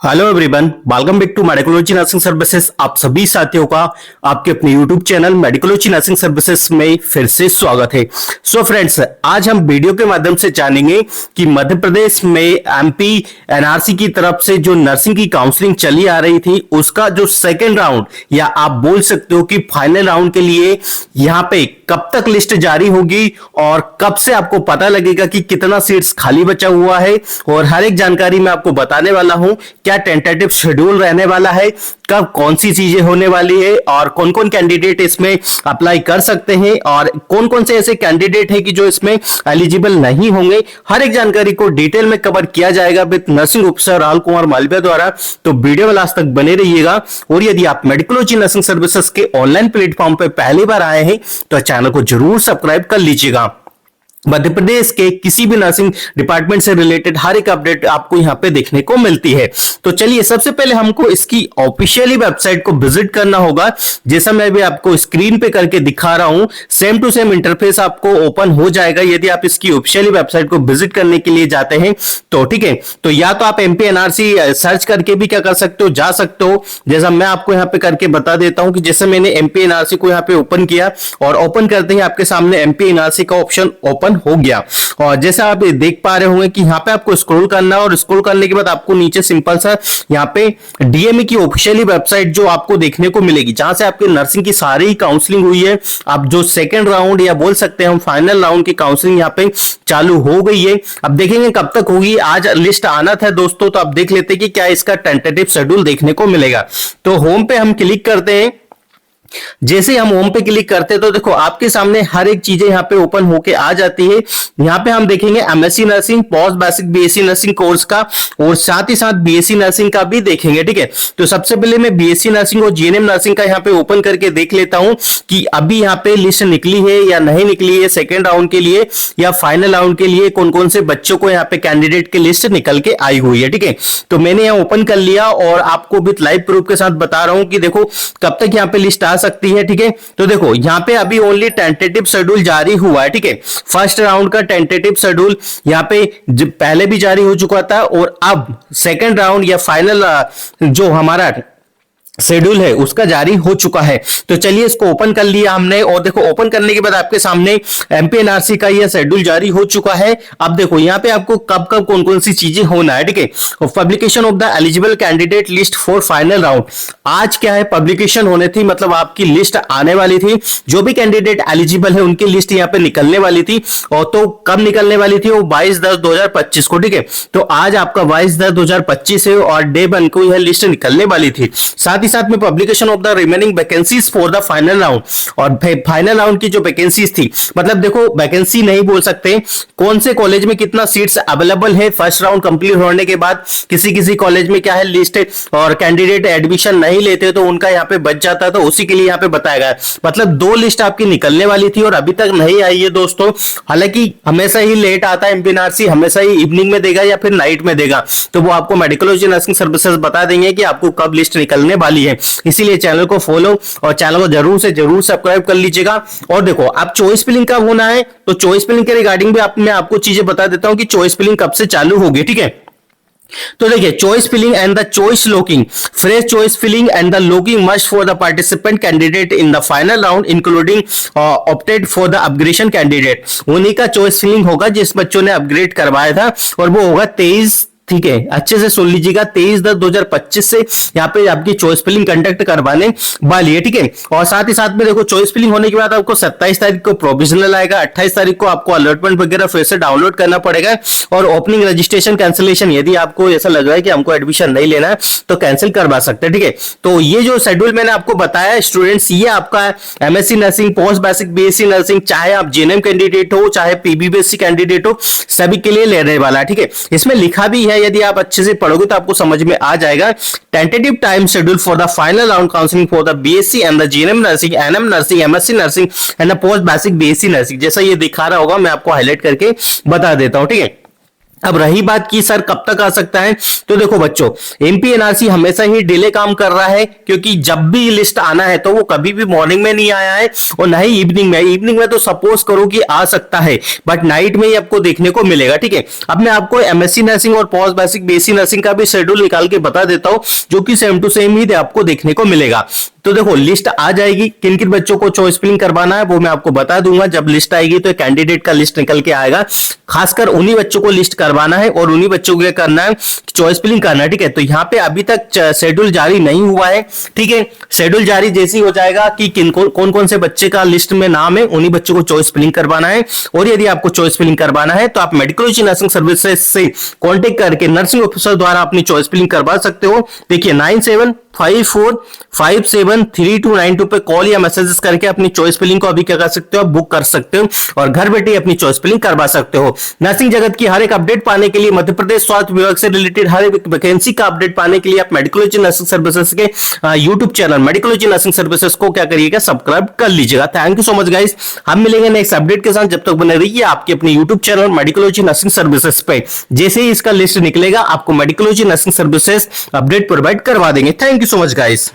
Hello everyone, welcome back to Medicology Nursing Services. आप सभी साथियों का आपके अपने YouTube channel Medicology Nursing Services में फिर से स्वागत है। सो फ्रेंड्स, आज हम वीडियो के माध्यम से जानेंगे कि मध्य प्रदेश में एमपी एनआरसी की तरफ से जो नर्सिंग की काउंसलिंग चली आ रही थी उसका जो सेकेंड राउंड या आप बोल सकते हो कि फाइनल राउंड के लिए यहाँ पे कब तक लिस्ट जारी होगी और कब से आपको पता लगेगा कि कितना सीट्स खाली बचा हुआ है, और हर एक जानकारी मैं आपको बताने वाला हूं। क्या टेंटेटिव शेड्यूल रहने वाला है, कब कौन सी चीजें होने वाली है और कौन कौन कैंडिडेट इसमें अप्लाई कर सकते हैं और कौन कौन से ऐसे कैंडिडेट हैं कि जो इसमें एलिजिबल नहीं होंगे, हर एक जानकारी को डिटेल में कवर किया जाएगा with nursing officer Rahul Kumar Malviya द्वारा। तो वीडियो में लास्ट तक बने रहिएगा। और यदि आप मेडिकोलॉजी नर्सिंग सर्विसेज के ऑनलाइन प्लेटफॉर्म पर पहली बार आए हैं तो चैनल को जरूर सब्सक्राइब कर लीजिएगा। मध्य प्रदेश के किसी भी नर्सिंग डिपार्टमेंट से रिलेटेड हर एक अपडेट आपको यहां पे देखने को मिलती है। तो चलिए, सबसे पहले हमको इसकी ऑफिशियली वेबसाइट को विजिट करना होगा। जैसा मैं भी आपको स्क्रीन पे करके दिखा रहा हूं, सेम टू सेम इंटरफेस आपको ओपन हो जाएगा यदि आप इसकी ऑफिशियली वेबसाइट को विजिट करने के लिए जाते हैं तो। ठीक है, तो या तो आप एमपी एनआरसी सर्च करके भी क्या कर सकते हो, जा सकते हो। जैसा मैं आपको यहाँ पे करके बता देता हूं कि जैसे मैंने एमपी एनआरसी को यहाँ पे ओपन किया और ओपन करते ही आपके सामने एमपी एनआरसी का ऑप्शन ओपन हो गया। और जैसा आप देख पा रहे होंगे कि यहाँ पे आपको स्क्रॉल करना है और स्क्रॉल करने के बाद आपको नीचे सिंपल सा यहाँ पे डीएमई की ऑफिशियली वेबसाइट जो आपको देखने को मिलेगी, जहां से आपकी नर्सिंग की सारी काउंसलिंग हुई है। अब जो सेकंड राउंड या बोल सकते हैं हम फाइनल राउंड की काउंसलिंग यहाँ पे चालू हो गई है। अब देखेंगे कब तक होगी। आज लिस्ट आना था दोस्तों, तो अब देख लेते हैं कि क्या इसका टेंटेटिव शेड्यूल देखने को मिलेगा। तो होम पे हम क्लिक करते हैं। जैसे हम होम पे क्लिक करते हैं तो देखो आपके सामने हर एक चीजें यहाँ पे ओपन होके आ जाती है। यहाँ पे हम देखेंगे MSc nursing, post basic BSc nursing course का, और साथ ही साथ बीएससी नर्सिंग का भी देखेंगे। ठीक है, तो सबसे पहले मैं बीएससी नर्सिंग और जीएनएम नर्सिंग का यहाँ पे ओपन करके देख लेता हूँ कि अभी यहाँ पे लिस्ट निकली है या नहीं निकली है, सेकेंड राउंड के लिए या फाइनल राउंड के लिए कौन कौन से बच्चों को यहाँ पे कैंडिडेट की लिस्ट निकल के आई हुई है। ठीक है, तो मैंने यहाँ ओपन कर लिया और आपको भी लाइव प्रूफ के साथ बता रहा हूँ कि देखो कब तक यहाँ पे लिस्ट आ सकती है। ठीक है, तो देखो यहाँ पे अभी ओनली टेंटेटिव शेड्यूल जारी हुआ है। ठीक है, फर्स्ट राउंड का टेंटेटिव शेड्यूल यहाँ पे पहले भी जारी हो चुका था और अब सेकंड राउंड या फाइनल जो हमारा शेड्यूल है उसका जारी हो चुका है। तो चलिए इसको ओपन कर लिया हमने और देखो ओपन करने के बाद आपके सामने एमपी एनआरसी का यह शेड्यूल जारी हो चुका है। अब देखो यहाँ पे आपको कब कब कौन कौन सी चीजें होना है। ठीक है, publication of the eligible candidate list for final round. आज क्या है, पब्लिकेशन होने थी, मतलब आपकी लिस्ट आने वाली थी। जो भी कैंडिडेट एलिजिबल है उनकी लिस्ट यहाँ पे निकलने वाली थी। और तो कब निकलने वाली थी, वो 22/10/2025 को। ठीक है, तो आज आपका 22/10/2025 है और डे 1 को यह लिस्ट निकलने वाली थी। साथ साथ में publication of the remaining vacancies for the final round, और फाइनल राउंड की जो वैकेंसीज थी, मतलब देखो वैकेंसी नहीं बोल सकते, कौन से कॉलेज में कितना सीट्स अवेलेबल है फर्स्ट राउंड कंप्लीट होने के बाद। किसी किसी कॉलेज में क्या है लिस्ट और कैंडिडेट एडमिशन नहीं लेते तो उनका यहाँ पे बच जाता है, तो उसी के लिए यहाँ पे बताया गया। मतलब दो लिस्ट आपकी निकलने वाली थी और अभी तक नहीं आई है दोस्तों। हालांकि हमेशा ही लेट आता है एमपी एनआरसी, हमेशा ही इवनिंग में देगा या फिर नाइट में देगा, तो वो आपको मेडिकोलॉजी नर्सिंग सर्विसेज बता देंगे कि आपको कब लिस्ट निकलने वाली है। इसीलिए चैनल को फॉलो और चैनल को जरूर से जरूर सब्सक्राइब कर लीजिएगा। और देखो आप चॉइस फिलिंग कब होना है, तो चॉइस फिलिंग के रिगार्डिंग भी मैं आपको चीजें बता देता हूं कि चॉइस फिलिंग कब से चालू होगी। ठीक है, तो देखिए choice filling and the choice locking, fresh choice filling and the locking must for the participant candidate in the final round including opted for the upgradation candidate. उन्हीं का चॉइस फिलिंग होगा जिस बच्चों ने अपग्रेड करवाया था, और वो होगा 23, ठीक है अच्छे से सुन लीजिएगा, 23/10/2025 से यहाँ पे आपकी चॉइस फिलिंग कंडक्ट करवाने वाली है। ठीक है, और साथ ही साथ में देखो चॉइस फिलिंग होने के बाद आपको 27 तारीख को प्रोविजनल आएगा, 28 तारीख को आपको अलॉटमेंट वगैरह फिर से डाउनलोड करना पड़ेगा, और ओपनिंग रजिस्ट्रेशन कैंसिलेशन, यदि आपको ऐसा लग रहा है कि हमको एडमिशन नहीं लेना है तो कैंसिल करवा सकते हैं। ठीक है, तो ये जो शेड्यूल मैंने आपको बताया स्टूडेंट्स, ये आपका MSc nursing, post basic BSc nursing, चाहे आप जीएनएम कैंडिडेट हो चाहे पीबीबीएससी कैंडिडेट हो, सभी के लिए लेने वाला है। ठीक है, इसमें लिखा भी है, यदि आप अच्छे से पढ़ोगे तो आपको समझ में आ जाएगा। Tentative time schedule for the final round counselling for the BSc and the GNM nursing, NM nursing, MSc nursing and the post basic BSc nursing. जैसा ये दिखा रहा होगा मैं आपको हाईलाइट करके बता देता हूं। ठीक है, अब रही बात की सर कब तक आ सकता है, तो देखो बच्चों, एमपी एनआरसी हमेशा ही डिले काम कर रहा है, क्योंकि जब भी लिस्ट आना है तो वो कभी भी मॉर्निंग में नहीं आया है और ना ही इवनिंग में। इवनिंग में तो सपोज करो कि आ सकता है, बट नाइट में ही आपको देखने को मिलेगा। ठीक है, अब मैं आपको एमएससी नर्सिंग और पोस्ट बेसिक बीएससी नर्सिंग का भी शेड्यूल निकाल के बता देता हूं, जो कि सेम टू सेम ही आपको देखने को मिलेगा। तो देखो लिस्ट आ जाएगी, किन किन बच्चों को चॉइस फिलिंग करवाना है वो मैं आपको बता दूंगा। जब लिस्ट आएगी तो कैंडिडेट का लिस्ट निकल के आएगा, खासकर उन्हीं बच्चों को लिस्ट करवाना है और उन्हीं बच्चों को क्या करना है, चॉइस फिलिंग करना है। ठीक है, तो यहाँ पे अभी तक शेड्यूल जारी नहीं हुआ है। ठीक है, शेड्यूल जारी जैसे ही हो जाएगा कि किन कौन कौन से बच्चे का लिस्ट में नाम है, उन्हीं बच्चों को चॉइस फिलिंग करवाना है। और यदि आपको चॉइस फिलिंग करवाना है तो आप मेडिकोलॉजी नर्सिंग सर्विसेज से कॉन्टेक्ट करके नर्सिंग ऑफिसर द्वारा अपनी चॉइस फिलिंग करवा सकते हो। देखिए 9754573292 पे कॉल या मैसेजेस करके अपनी चॉइस फिलिंग को अभी क्या कर सकते हो, बुक कर सकते हो और घर बैठे अपनी चॉइस फिलिंग करवा सकते हो। नर्सिंग जगत की हर एक अपडेट पाने के लिए, मध्य प्रदेश स्वास्थ्य विभाग से रिलेटेड हर एक वैकेंसी का अपडेट पाने के लिए आप मेडिकोलॉजी नर्सिंग सर्विसेज के YouTube channel Medicology Nursing services को क्या करिएगा, सब्सक्राइब कर लीजिएगा। Thank you so much guys, हम मिलेंगे नेक्स्ट अपडेट के साथ। जब तक बने रहिए आपके अपने YouTube channel Medicology Nursing services पे। जैसे ही इसका लिस्ट निकलेगा आपको मेडिकोलॉजी नर्सिंग सर्विसेज अपडेट प्रोवाइड करवा देंगे। Thank you so much guys.